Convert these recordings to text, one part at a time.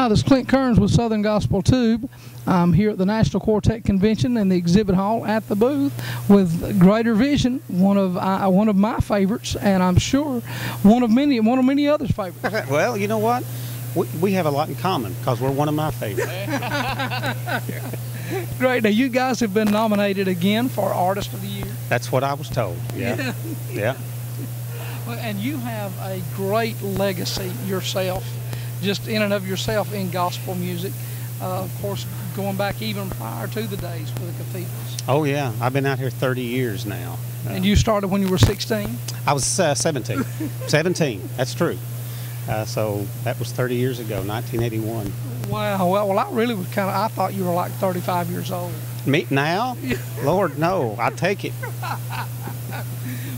Hi, this is Clint Kearns with Southern Gospel Tube. I'm here at the National Quartet Convention in the exhibit hall at the booth with Greater Vision, one of my favorites, and I'm sure one of many others' favorites. Well, you know what? We have a lot in common because we're one of my favorites. Great. Now, you guys have been nominated again for Artist of the Year. That's what I was told. Yeah. Yeah. Well, and you have a great legacy yourself, just in and of yourself, in gospel music. Of course, going back even prior to the days for the cathedrals. Oh, yeah. I've been out here 30 years now. And you started when you were 16? I was 17. 17. That's true. So that was 30 years ago, 1981. Wow. Well, I really was I thought you were like 35 years old. Me now? Lord, no. I take it.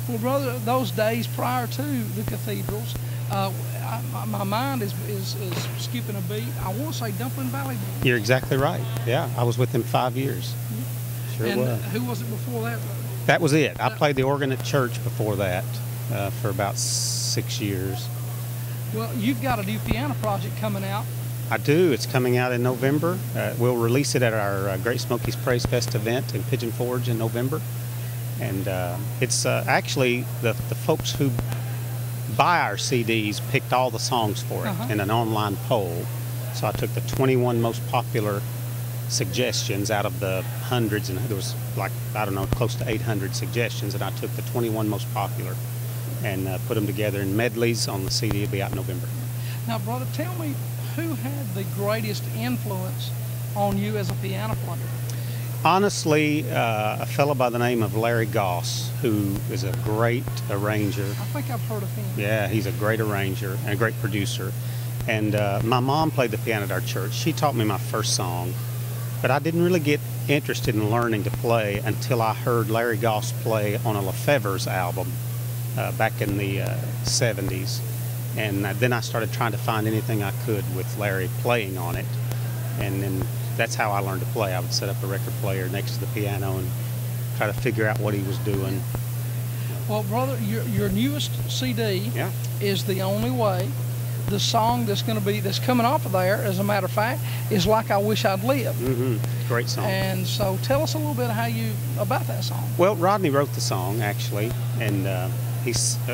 Well, brother, those days prior to the cathedrals, my mind is skipping a beat. I want to say Dumpling Valley. You're exactly right. Yeah, I was with them 5 years. Sure and was. Who was it before that, brother? That was it. I played the organ at church before that for about 6 years. Well, you've got a new piano project coming out. I do. It's coming out in November. We'll release it at our Great Smokies Praise Fest event in Pigeon Forge in November. And it's actually the folks who buy our CDs picked all the songs for it in an online poll. So I took the 21 most popular suggestions out of the hundreds, and there was like, I don't know, close to 800 suggestions, and I took the 21 most popular and put them together in medleys on the CD. It'll be out in November. Now, brother, tell me, who had the greatest influence on you as a piano player? Honestly, a fellow by the name of Larry Goss, who is a great arranger. I think I've heard of him. Yeah, he's a great arranger and a great producer. And my mom played the piano at our church. She taught me my first song, but I didn't really get interested in learning to play until I heard Larry Goss play on a Lefebvre's album back in the 70s. And then I started trying to find anything I could with Larry playing on it. And then that's how I learned to play. I would set up a record player next to the piano and try to figure out what he was doing. Well, brother, your newest CD is The Only Way. The song that's coming off of there, as a matter of fact, is Like I Wish I'd Lived. Great song. And so tell us a little bit about that song. Well, Rodney wrote the song, actually, and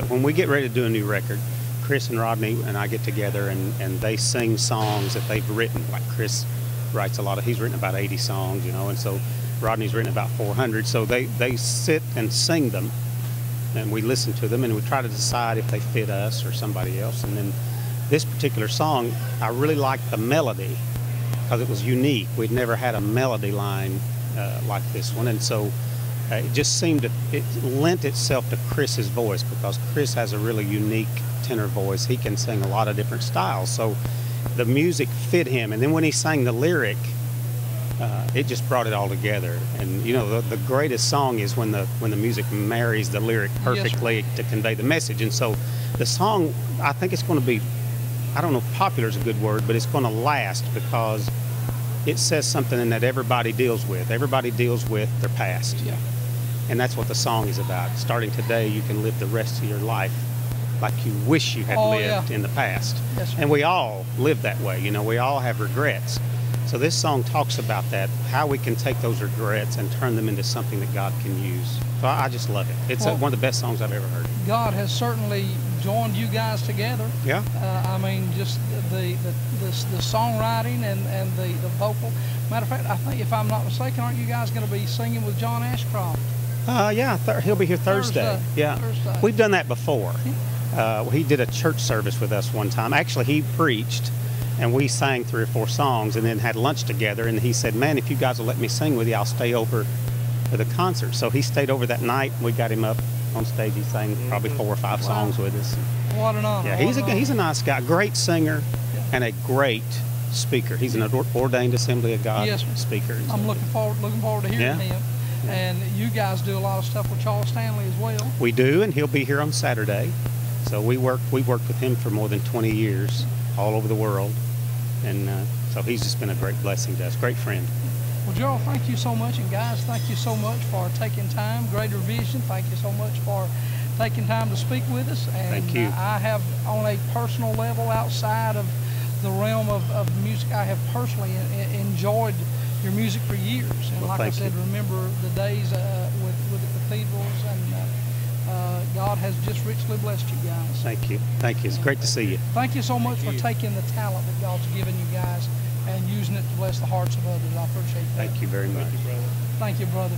when we get ready to do a new record, Chris and Rodney and I get together and they sing songs that they've written. Like Chris writes he's written about 80 songs, and so Rodney's written about 400. So they sit and sing them, and we listen to them, and we try to decide if they fit us or somebody else. And then this particular song, I really liked the melody because it was unique. We'd never had a melody line like this one, and so it just seemed it lent itself to Chris's voice because Chris has a really unique tenor voice. He can sing a lot of different styles, so the music fit him. And then when he sang the lyric, it just brought it all together. And the greatest song is when the music marries the lyric perfectly to convey the message. And so the song, I think it's going to be, I don't know if popular is a good word, but it's going to last because it says something that everybody deals with. Everybody deals with their past. Yeah. And that's what the song is about. Starting today, you can live the rest of your life like you wish you had lived in the past. Yes, sir. And we all live that way. We all have regrets. So this song talks about that, how we can take those regrets and turn them into something that God can use. So I just love it. It's one of the best songs I've ever heard. God has certainly joined you guys together. Yeah. I mean, just the songwriting and the vocal. Matter of fact, I think, if I'm not mistaken, aren't you guys going to be singing with John Ashcroft? Yeah, he'll be here Thursday. Yeah. Thursday. We've done that before. He did a church service with us one time. Actually, he preached, and we sang 3 or 4 songs and then had lunch together. And he said, man, if you guys will let me sing with you, I'll stay over for the concert. So he stayed over that night. We got him up on stage. He sang probably 4 or 5 songs with us. What an honor. Yeah, he's a nice guy, great singer, and a great speaker. He's an ordained Assembly of God speaker. I'm looking forward to hearing him. And you guys do a lot of stuff with Charles Stanley as well. We do, and he'll be here on Saturday. So we've worked with him for more than 20 years, all over the world, and so he's just been a great blessing to us, great friend. Well, Gerald, thank you so much, and guys, thank you so much for taking time. Greater Vision, thank you so much for taking time to speak with us. And thank you. I have, on a personal level, outside of the realm of music. I have personally enjoyed your music for years, and Well, like I thank said, you. remember the days with the cathedrals, and God has just richly blessed you guys. Thank you. Thank you. It's great to see you. Thank you so much for taking the talent that God's given you guys and using it to bless the hearts of others. I appreciate that. Thank you very much. Thank you, brother.